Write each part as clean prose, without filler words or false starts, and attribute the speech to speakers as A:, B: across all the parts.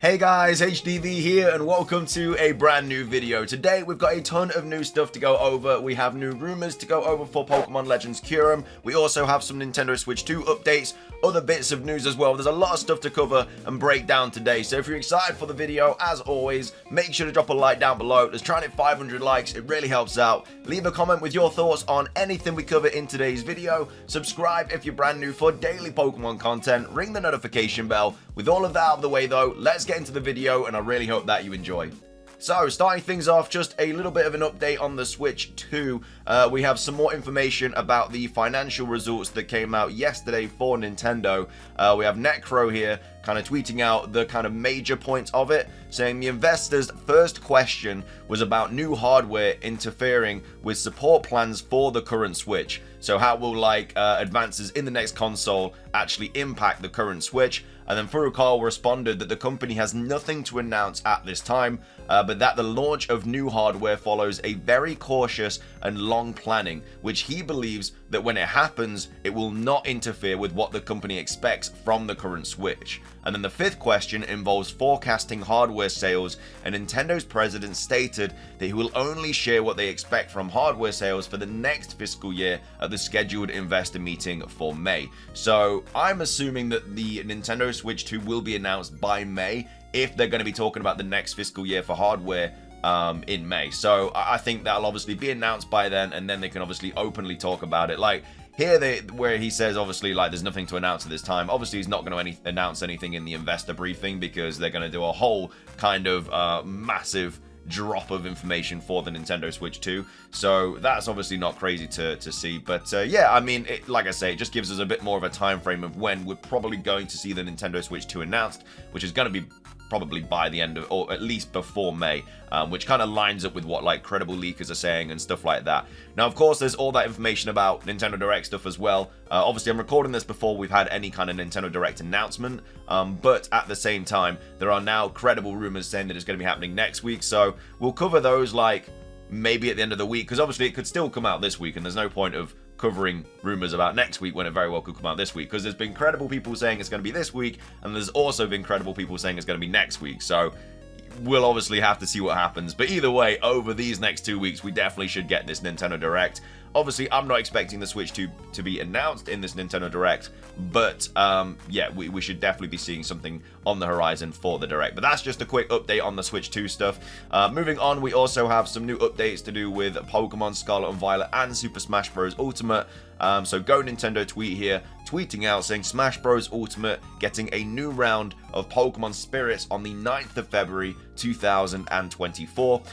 A: Hey guys, HDvee here and welcome to a brand new video. Today we've got a ton of new stuff to go over. We have new rumors to go over for Pokémon Legends Kyurem. We also have some Nintendo Switch 2 updates, other bits of news as well. There's a lot of stuff to cover and break down today. So if you're excited for the video, as always, make sure to drop a like down below. Let's try and hit 500 likes. It really helps out. Leave a comment with your thoughts on anything we cover in today's video. Subscribe if you're brand new for daily Pokemon content. Ring the notification bell. With all of that out of the way though, let's get into the video and I really hope that you enjoy. So, starting things off, just a little bit of an update on the Switch 2. We have some more information about the financial results that came out yesterday for Nintendo. We have Necro here kind of tweeting out the kind of major points of it, saying the investors' first question was about new hardware interfering with support plans for the current Switch. So how will advances in the next console actually impact the current Switch? And then Furukal responded that the company has nothing to announce at this time, but that the launch of new hardware follows a very cautious and long planning, which he believes that when it happens, it will not interfere with what the company expects from the current Switch. And then the fifth question involves forecasting hardware sales, and Nintendo's president stated that he will only share what they expect from hardware sales for the next fiscal year at the scheduled investor meeting for May. So I'm assuming that the Nintendo Switch 2 will be announced by May if they're going to be talking about the next fiscal year for hardware in May. So I think that'll obviously be announced by then, and then they can obviously openly talk about it. Like here, where he says obviously there's nothing to announce at this time. Obviously, he's not going to announce anything in the investor briefing because they're going to do a whole kind of massive drop of information for the Nintendo Switch 2. So that's obviously not crazy to see. But yeah, I mean, like I say, it just gives us a bit more of a time frame of when we're probably going to see the Nintendo Switch 2 announced, which is going to be probably by the end of, or at least before May, which kind of lines up with what credible leakers are saying and stuff like that. Now, of course, there's all that information about Nintendo Direct stuff as well. Obviously, I'm recording this before we've had any kind of Nintendo Direct announcement, but at the same time, there are now credible rumors saying that it's going to be happening next week, so we'll cover those maybe at the end of the week, because obviously it could still come out this week, and there's no point of covering rumors about next week when it very well could come out this week, because there's been credible people saying it's going to be this week, and there's also been credible people saying it's going to be next week. So we'll obviously have to see what happens, but either way, over these next 2 weeks we definitely should get this Nintendo Direct. Obviously, I'm not expecting the Switch 2 to be announced in this Nintendo Direct, but yeah, we should definitely be seeing something on the horizon for the Direct. But that's just a quick update on the Switch 2 stuff. Moving on, we also have some new updates to do with Pokemon Scarlet and Violet and Super Smash Bros. Ultimate. So Go Nintendo tweet here, tweeting out saying Smash Bros. Ultimate getting a new round of Pokemon Spirits on the 9th of February 2024.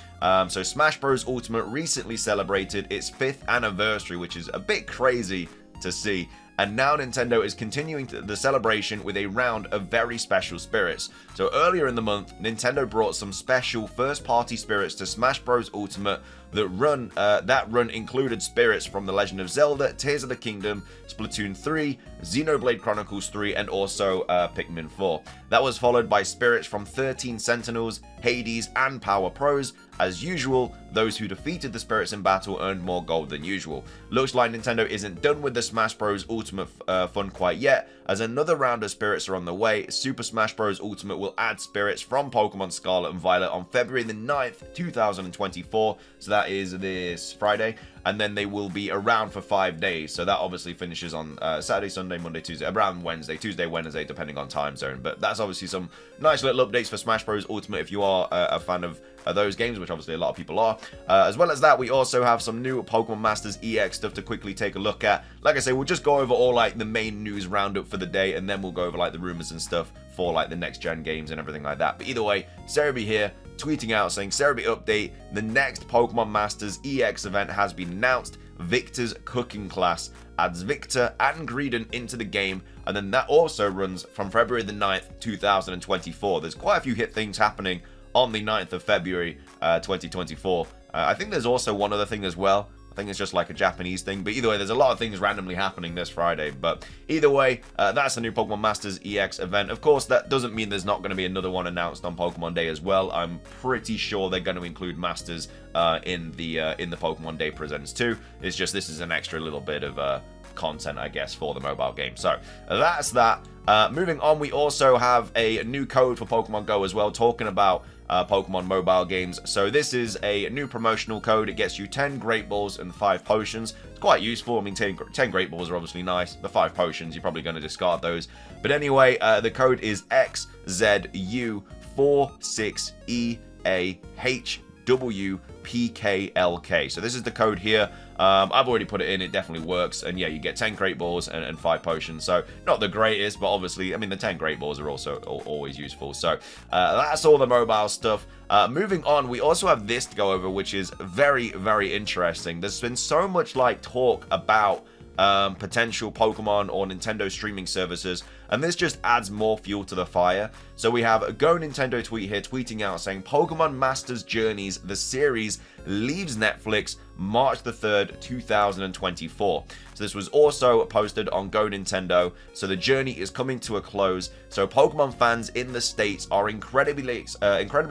A: So Smash Bros. Ultimate recently celebrated its 5th anniversary, which is a bit crazy to see. And now Nintendo is continuing the celebration with a round of very special spirits. So earlier in the month, Nintendo brought some special first-party spirits to Smash Bros. Ultimate. That run included spirits from The Legend of Zelda, Tears of the Kingdom, Splatoon 3, Xenoblade Chronicles 3, and also Pikmin 4. That was followed by spirits from 13 Sentinels, HDvee, and Power Pros. As usual, those who defeated the spirits in battle earned more gold than usual. Looks like Nintendo isn't done with the Smash Bros. Ultimate fun quite yet, as another round of spirits are on the way. Super Smash Bros. Ultimate will add spirits from Pokemon Scarlet and Violet on February the 9th, 2024. So that is this Friday, and then they will be around for 5 days. So that obviously finishes on Saturday, Sunday, Monday, Tuesday, around Wednesday, Tuesday, Wednesday, depending on time zone. But that's obviously some nice little updates for Smash Bros. Ultimate if you are a fan of those games, which obviously a lot of people are. As well as that, we also have some new Pokemon Masters EX stuff to quickly take a look at. Like I say, we'll just go over all the main news roundup for the day, and then we'll go over the rumors and stuff for the next gen games and everything like that. But either way, Cerebi here tweeting out saying Cerebi update, the next Pokemon Masters EX event has been announced. Victor's cooking class adds Victor and Greedent into the game, and then that also runs from February the 9th, 2024. There's quite a few hit things happening on the 9th of February 2024. I think there's also one other thing as well. I think it's just a Japanese thing, but either way, there's a lot of things randomly happening this Friday. But either way, that's the new Pokemon Masters EX event. Of course, that doesn't mean there's not going to be another one announced on Pokemon Day as well. I'm pretty sure they're going to include Masters in the Pokemon Day Presents too. It's just this is an extra little bit of content, I guess, for the mobile game. So that's that. Moving on, we also have a new code for Pokemon Go as well, talking about Pokemon mobile games. So this is a new promotional code. It gets you 10 Great Balls and 5 potions. It's quite useful. I mean, 10 Great Balls are obviously nice. The 5 potions, you're probably going to discard those. But anyway, the code is XZU46EAHWPKLK. So this is the code here. I've already put it in. It definitely works. And yeah, you get 10 Great Balls and 5 potions. So not the greatest, but obviously, I mean, the 10 Great Balls are also always useful. So that's all the mobile stuff. Moving on, we also have this to go over, which is very, very interesting. There's been so much like talk about potential Pokemon or Nintendo streaming services, and this just adds more fuel to the fire. So we have a Go Nintendo tweet here tweeting out saying Pokemon Masters Journeys, the series, leaves Netflix March the 3rd, 2024. So this was also posted on Go Nintendo. So the journey is coming to a close. So Pokemon fans in the States are incredibly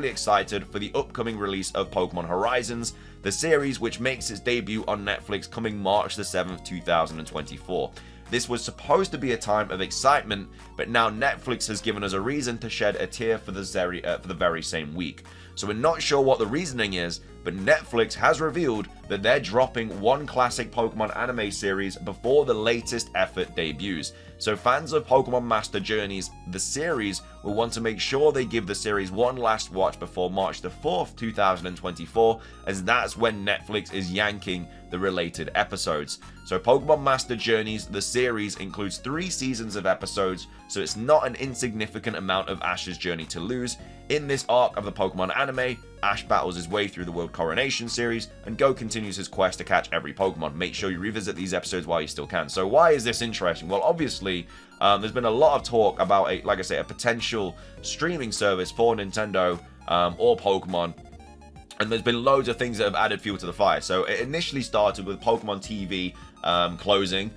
A: excited for the upcoming release of Pokemon Horizons, the series which makes its debut on Netflix coming March the 7th, 2024. This was supposed to be a time of excitement, but now Netflix has given us a reason to shed a tear for the very same week. So we're not sure what the reasoning is, but Netflix has revealed that they're dropping one classic Pokemon anime series before the latest effort debuts. So fans of Pokemon Master Journeys, the series, will want to make sure they give the series one last watch before March the 4th, 2024, as that's when Netflix is yanking the related episodes. So Pokemon Master Journeys, the series, includes 3 seasons of episodes, so it's not an insignificant amount of Ash's journey to lose. In this arc of the Pokemon anime, Ash battles his way through the World Coronation series, and Go continues his quest to catch every Pokemon. Make sure you revisit these episodes while you still can. So why is this interesting? Well, obviously, there's been a lot of talk about, a potential streaming service for Nintendo or Pokemon. And there's been loads of things that have added fuel to the fire. So it initially started with Pokemon TV closing,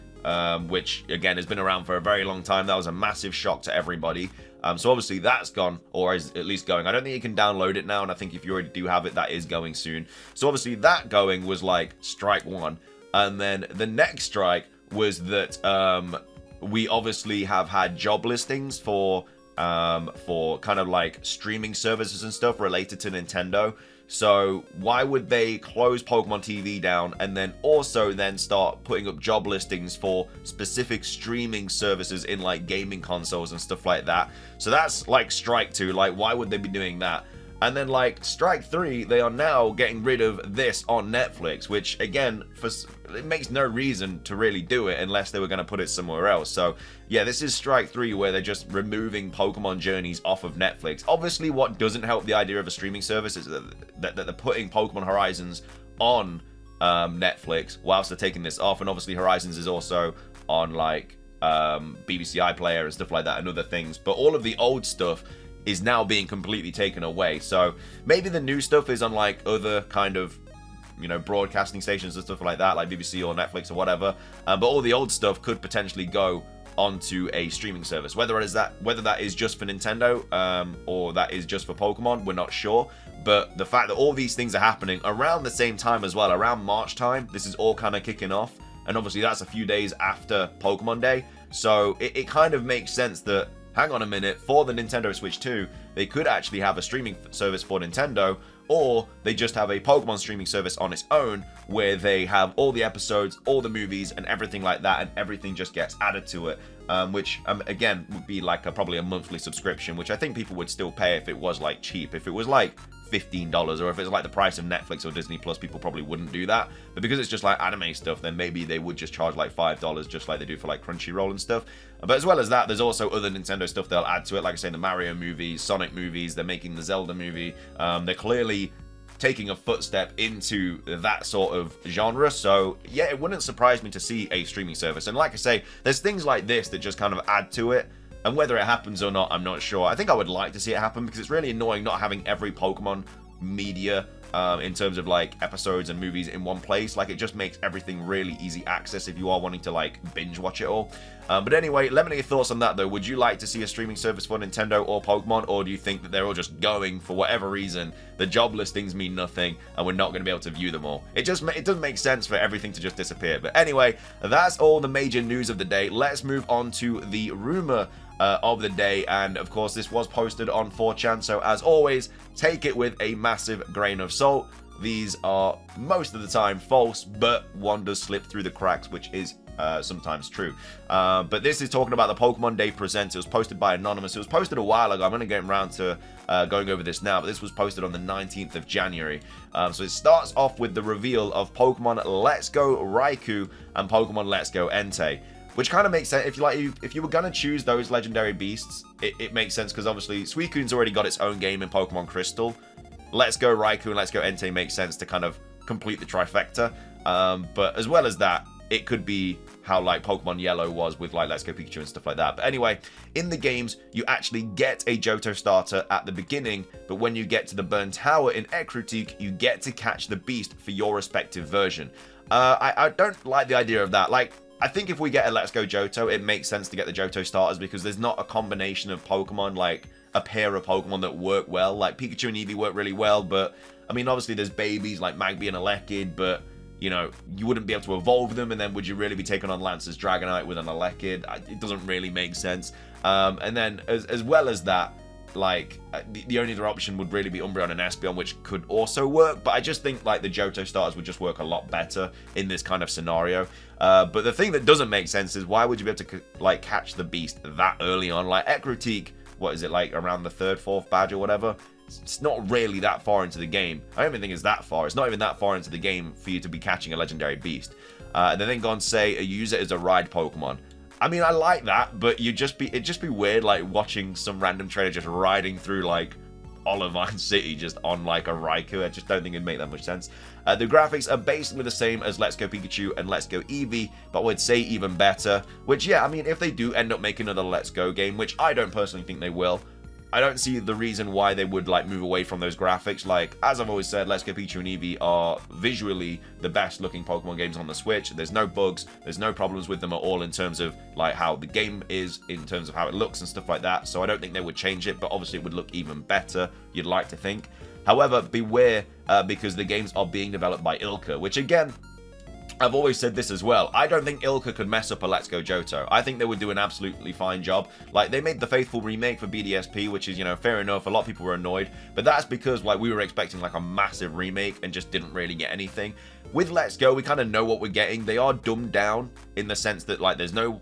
A: which, again, has been around for a very long time. That was a massive shock to everybody. So obviously that's gone, or is at least going. I don't think you can download it now, and I think if you already do have it, that is going soon. So obviously that going was like strike one. And then the next strike was that we obviously have had job listings for kind of like streaming services and stuff related to Nintendo. So why would they close Pokemon TV down and then also then start putting up job listings for specific streaming services in like gaming consoles and stuff like that? So that's like strike 2. Like, why would they be doing that? And then like strike 3, they are now getting rid of this on Netflix, which again, it makes no reason to really do it unless they were going to put it somewhere else. So yeah, this is strike 3 where they're just removing Pokemon Journeys off of Netflix. Obviously, what doesn't help the idea of a streaming service is that they're putting Pokemon Horizons on Netflix whilst they're taking this off. And obviously Horizons is also on like BBC iPlayer and stuff like that and other things. But all of the old stuff is now being completely taken away. So maybe the new stuff is on like other kind of, broadcasting stations and stuff like that, like BBC or Netflix or whatever. But all the old stuff could potentially go onto a streaming service. Whether that is just for Nintendo or that is just for Pokemon, we're not sure. But the fact that all these things are happening around the same time as well, around March time, this is all kind of kicking off. And obviously that's a few days after Pokemon Day. So it kind of makes sense that, hang on a minute, for the Nintendo Switch 2, they could actually have a streaming service for Nintendo, or they just have a Pokemon streaming service on its own where they have all the episodes, all the movies, and everything like that, and everything just gets added to it, which, again, would be like probably a monthly subscription, which I think people would still pay if it was like cheap. If it was like $15, or if it's like the price of Netflix or Disney Plus, people probably wouldn't do that. But because it's just like anime stuff, then maybe they would just charge like $5, just like they do for like Crunchyroll and stuff. But as well as that, there's also other Nintendo stuff they'll add to it, like I say, the Mario movies, Sonic movies, they're making the Zelda movie. They're clearly taking a footstep into that sort of genre. So yeah, it wouldn't surprise me to see a streaming service. And like I say, there's things like this that just kind of add to it. And whether it happens or not, I'm not sure. I think I would like to see it happen because it's really annoying not having every Pokemon media in terms of like episodes and movies in one place. Like, it just makes everything really easy access if you are wanting to like binge watch it all. But anyway, let me know your thoughts on that though. Would you like to see a streaming service for Nintendo or Pokemon, or do you think that they're all just going for whatever reason? The job listings mean nothing and we're not going to be able to view them all. It doesn't make sense for everything to just disappear. But anyway, that's all the major news of the day. Let's move on to the rumor of the day, and of course this was posted on 4chan, so as always, take it with a massive grain of salt. These are most of the time false, but one does slip through the cracks, which is sometimes true. But this is talking about the Pokemon Day Presents. It was posted by Anonymous. It was posted a while ago. I'm going to get around to going over this now, but this was posted on the 19th of January. So it starts off with the reveal of Pokemon Let's Go Raikou and Pokemon Let's Go Entei, which kind of makes sense. If you were going to choose those legendary beasts, it makes sense, because obviously Suicune's already got its own game in Pokemon Crystal. Let's Go Raikou and Let's Go Entei makes sense to kind of complete the trifecta. But as well as that, it could be how like Pokemon Yellow was with like Let's Go Pikachu and stuff like that. But anyway, in the games, you actually get a Johto starter at the beginning, but when you get to the Burn Tower in Ecruteak, you get to catch the beast for your respective version. I don't like the idea of that. Like, I think if we get a Let's Go Johto, it makes sense to get the Johto starters, because there's not a combination of Pokemon, like a pair of Pokemon that work well. Like Pikachu and Eevee work really well, but I mean, obviously there's babies like Magby and Elekid, but you know, you wouldn't be able to evolve them, and then would you really be taking on Lance's Dragonite with an Elekid? It doesn't really make sense. And then as well as that, like the only other option would really be Umbreon and Espeon, which could also work, but I just think like the Johto starters would just work a lot better in this kind of scenario. But the thing that doesn't make sense is, why would you be able to like catch the beast that early on? Like Ecruteak, what is it, like around the 3rd, 4th badge or whatever? It's not really that far into the game. I don't even think it's that far. It's not even that far into the game for you to be catching a legendary beast. And then go on say use it as a ride Pokemon. I mean, I like that, but it'd just be weird, like watching some random trainer just riding through like Olivine City just on like a Raikou. I just don't think it'd make that much sense. The graphics are basically the same as Let's Go Pikachu and Let's Go Eevee, but I would say even better. Which, yeah, I mean, if they do end up making another Let's Go game, which I don't personally think they will, I don't see the reason why they would like move away from those graphics. Like, as I've always said, Let's Go Pikachu and Eevee are visually the best looking Pokemon games on the Switch. There's no bugs, there's no problems with them at all in terms of like how the game is, in terms of how it looks and stuff like that. So I don't think they would change it, but obviously it would look even better, you'd like to think. However, beware, because the games are being developed by Ilka, which again, I've always said this as well. I don't think Ilka could mess up a Let's Go Johto. I think they would do an absolutely fine job. Like, they made the Faithful remake for BDSP, which is, you know, fair enough. A lot of people were annoyed, but that's because, like, we were expecting, like, a massive remake and just didn't really get anything. With Let's Go, we kind of know what we're getting. They are dumbed down in the sense that, like, there's no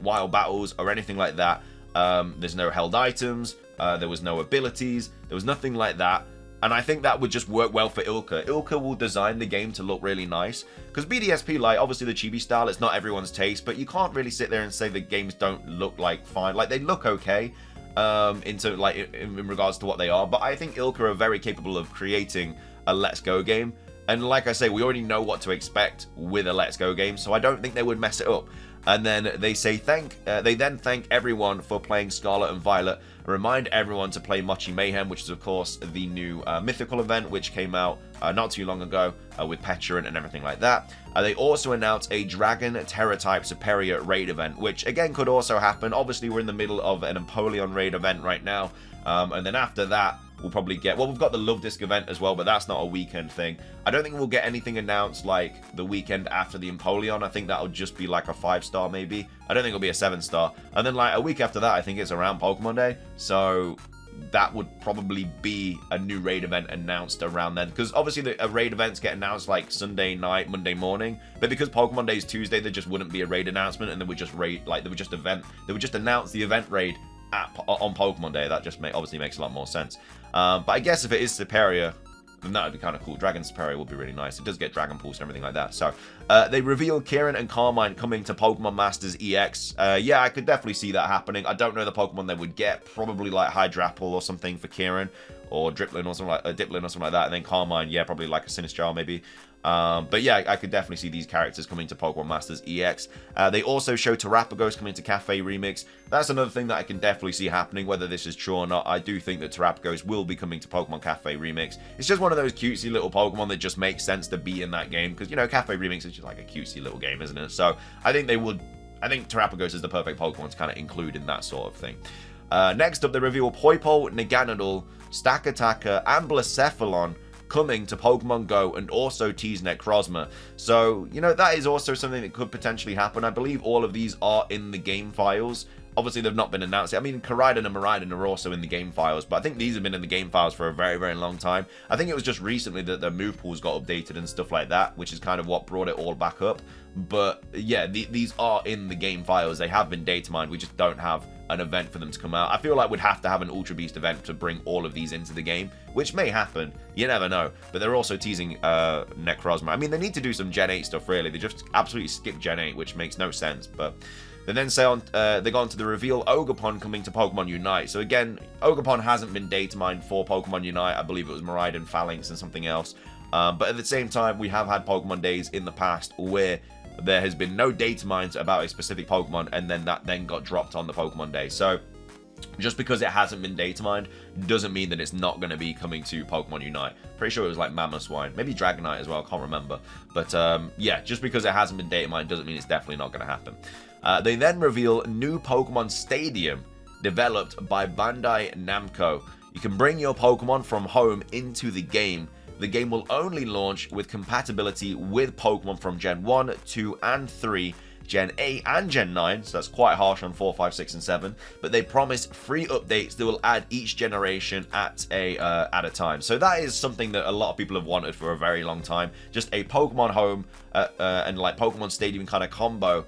A: wild battles or anything like that. There's no held items. There was no abilities. There was nothing like that. And I think that would just work well for Ilka. Ilka will design the game to look really nice. Because BDSP, like, obviously the chibi style, it's not everyone's taste, but you can't really sit there and say the games don't look, like, fine. Like, they look okay in regards to what they are. But I think Ilka are very capable of creating a Let's Go game. And like I say, we already know what to expect with a Let's Go game, so I don't think they would mess it up. And then they say they then thank everyone for playing Scarlet and Violet, and remind everyone to play Mochi Mayhem, which is of course the new mythical event which came out not too long ago with Petulant and everything like that. They also announced a Dragon Terra type Superior raid event, which again could also happen. Obviously we're in the middle of an Empoleon raid event right now, and then after that we'll probably get, well, we've got the Love Disc event as well, but that's not a weekend thing. I don't think we'll get anything announced like the weekend after the Empoleon. I think that'll just be like a 5-star maybe. I don't think it'll be a 7-star. And then like a week after that, I think it's around Pokemon Day. So that would probably be a new raid event announced around then. Because obviously the raid events get announced like Sunday night, Monday morning. But because Pokemon Day is Tuesday, there just wouldn't be a raid announcement, and they would just they would just announce the event raid on Pokemon Day. That just obviously makes a lot more sense. But I guess if it is Superior, then that would be kind of cool. Dragon Superior would be really nice. It does get Dragon Pulse and everything like that. So they reveal Kieran and Carmine coming to Pokemon Masters EX. Yeah, I could definitely see that happening. I don't know the Pokemon they would get. Probably like Hydrapple or something for Kieran, or Driplin or something like Diplin or something like that, and then Carmine, yeah, probably like a Sinistral maybe. But yeah, I could definitely see these characters coming to Pokemon Masters EX. They also show Terapagos coming to Cafe Remix. That's another thing that I can definitely see happening, whether this is true or not. I do think that Terapagos will be coming to Pokemon Cafe Remix. It's just one of those cutesy little Pokemon that just makes sense to be in that game, because, you know, Cafe Remix is just like a cutesy little game, isn't it? So I think Terapagos is the perfect Pokemon to kind of include in that sort of thing. Next up, they reveal Poipole, Naganadel, Stakataka, and Blacephalon coming to Pokemon Go, and also tease Necrozma. So, you know, that is also something that could potentially happen. I believe all of these are in the game files. Obviously, they've not been announced yet. I mean, Koraidon and Miraidon are also in the game files, but I think these have been in the game files for a very, very long time. I think it was just recently that the move pools got updated and stuff like that, which is kind of what brought it all back up. But yeah, these are in the game files. They have been data mined. We just don't have an event for them to come out. I feel like we'd have to have an Ultra Beast event to bring all of these into the game, which may happen. You never know. But they're also teasing Necrozma. I mean, they need to do some Gen 8 stuff, really. They just absolutely skip Gen 8, which makes no sense. But they then say they go on to the reveal Ogerpon coming to Pokemon Unite. So again, Ogerpon hasn't been data mined for Pokemon Unite. I believe it was Miraidon, Phalanx, and something else. But at the same time, we have had Pokemon days in the past where there has been no data mines about a specific Pokemon, and then that got dropped on the Pokemon day. So just because it hasn't been data mined doesn't mean that it's not going to be coming to Pokemon Unite. Pretty sure it was like Mamoswine, maybe Dragonite as well, I can't remember. But yeah, just because it hasn't been data mined doesn't mean it's definitely not going to happen. They then reveal new Pokemon Stadium developed by Bandai Namco. You can bring your Pokemon from home into the game. The game will only launch with compatibility with Pokemon from Gen 1, 2, and 3, Gen 8 and Gen 9, so that's quite harsh on 4, 5, 6, and 7, but they promise free updates that will add each generation at a time. So that is something that a lot of people have wanted for a very long time, just a Pokemon Home and like Pokemon Stadium kind of combo,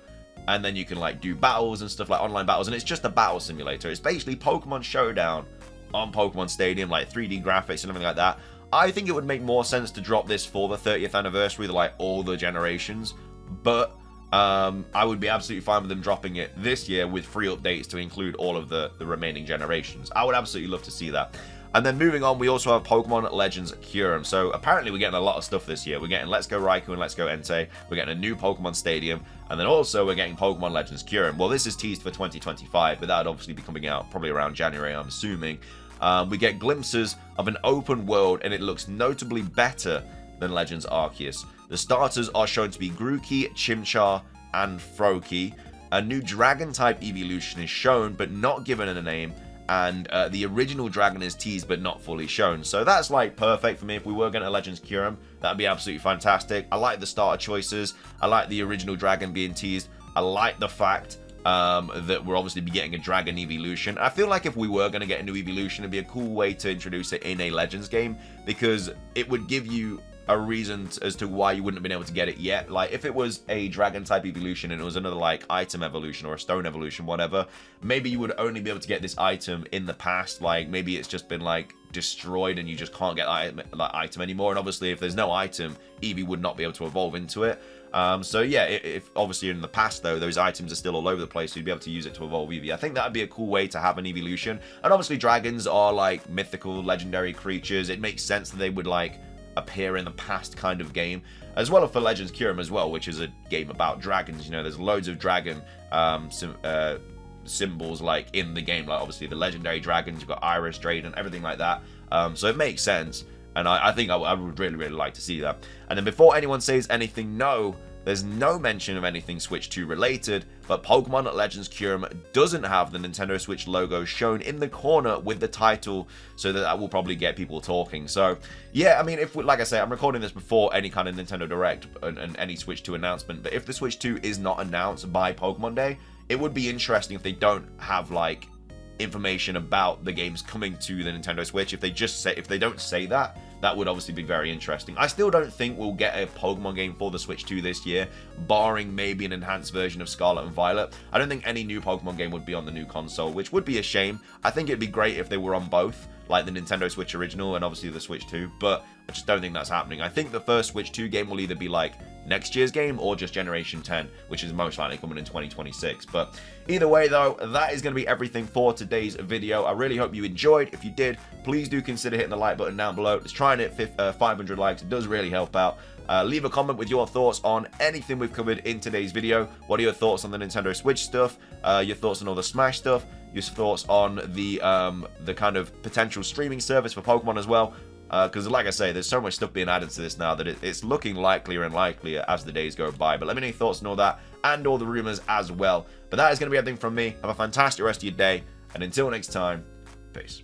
A: and then you can like do battles and stuff, like online battles, and it's just a battle simulator. It's basically Pokemon Showdown on Pokemon Stadium, like 3D graphics and everything like that. I think it would make more sense to drop this for the 30th anniversary, like all the generations, but I would be absolutely fine with them dropping it this year with free updates to include all of the remaining generations. I would absolutely love to see that. And then moving on, we also have Pokemon Legends Kyurem. So apparently we're getting a lot of stuff this year. We're getting Let's Go Raikou and Let's Go Entei. We're getting a new Pokemon Stadium. And then also we're getting Pokemon Legends Kyurem. Well, this is teased for 2025, but that would obviously be coming out probably around January, I'm assuming. We get glimpses of an open world, and it looks notably better than Legends Arceus. The starters are shown to be Grookey, Chimchar, and Froakie. A new Dragon-type evolution is shown, but not given a name, and the original Dragon is teased, but not fully shown. So that's, like, perfect for me. If we were getting a Legends Kyurem, that'd be absolutely fantastic. I like the starter choices. I like the original Dragon being teased. I like the fact that we're obviously be getting a Dragon evolution. I feel like if we were going to get a new evolution, it'd be a cool way to introduce it in a Legends game, because it would give you a reason as to why you wouldn't have been able to get it yet. Like, if it was a Dragon type evolution and it was another like item evolution or a stone evolution, whatever, maybe you would only be able to get this item in the past. Like, maybe it's just been like destroyed and you just can't get that item anymore. And obviously if there's no item, Eevee would not be able to evolve into it. So yeah, if obviously in the past though, those items are still all over the place, so you'd be able to use it to evolve Eevee. I think that would be a cool way to have an evolution. And obviously dragons are like mythical, legendary creatures. It makes sense that they would like appear in the past kind of game, as well as for Legends Kyurem as well, which is a game about dragons. You know, there's loads of dragon symbols like in the game, like obviously the legendary dragons, you've got Iris, Drayden, everything like that. So it makes sense. And I think I would really, really like to see that. And then before anyone says anything, no, there's no mention of anything Switch 2 related, but Pokemon Legends Kyurem doesn't have the Nintendo Switch logo shown in the corner with the title, so that will probably get people talking. So yeah, I mean, if like I say, I'm recording this before any kind of Nintendo Direct and any Switch 2 announcement, but if the Switch 2 is not announced by Pokemon Day, it would be interesting if they don't have like information about the games coming to the Nintendo Switch. If they don't say that, that would obviously be very interesting. I still don't think we'll get a Pokemon game for the Switch 2 this year, barring maybe an enhanced version of Scarlet and Violet. I don't think any new Pokemon game would be on the new console, which would be a shame. I think it'd be great if they were on both, like the Nintendo Switch original and obviously the Switch 2, but I just don't think that's happening. I think the first Switch 2 game will either be like next year's game or just Generation 10, which is most likely coming in 2026. But either way, though, that is going to be everything for today's video. I really hope you enjoyed. If you did, please do consider hitting the like button down below. Let's try and hit 500 likes. It does really help out. Leave a comment with your thoughts on anything we've covered in today's video. What are your thoughts on the Nintendo Switch stuff? Your thoughts on all the Smash stuff? Your thoughts on the kind of potential streaming service for Pokemon as well? Because like I say, there's so much stuff being added to this now that it's looking likelier and likelier as the days go by. But let me know your thoughts on all that and all the rumors as well. But that is going to be everything from me. Have a fantastic rest of your day. And until next time, peace.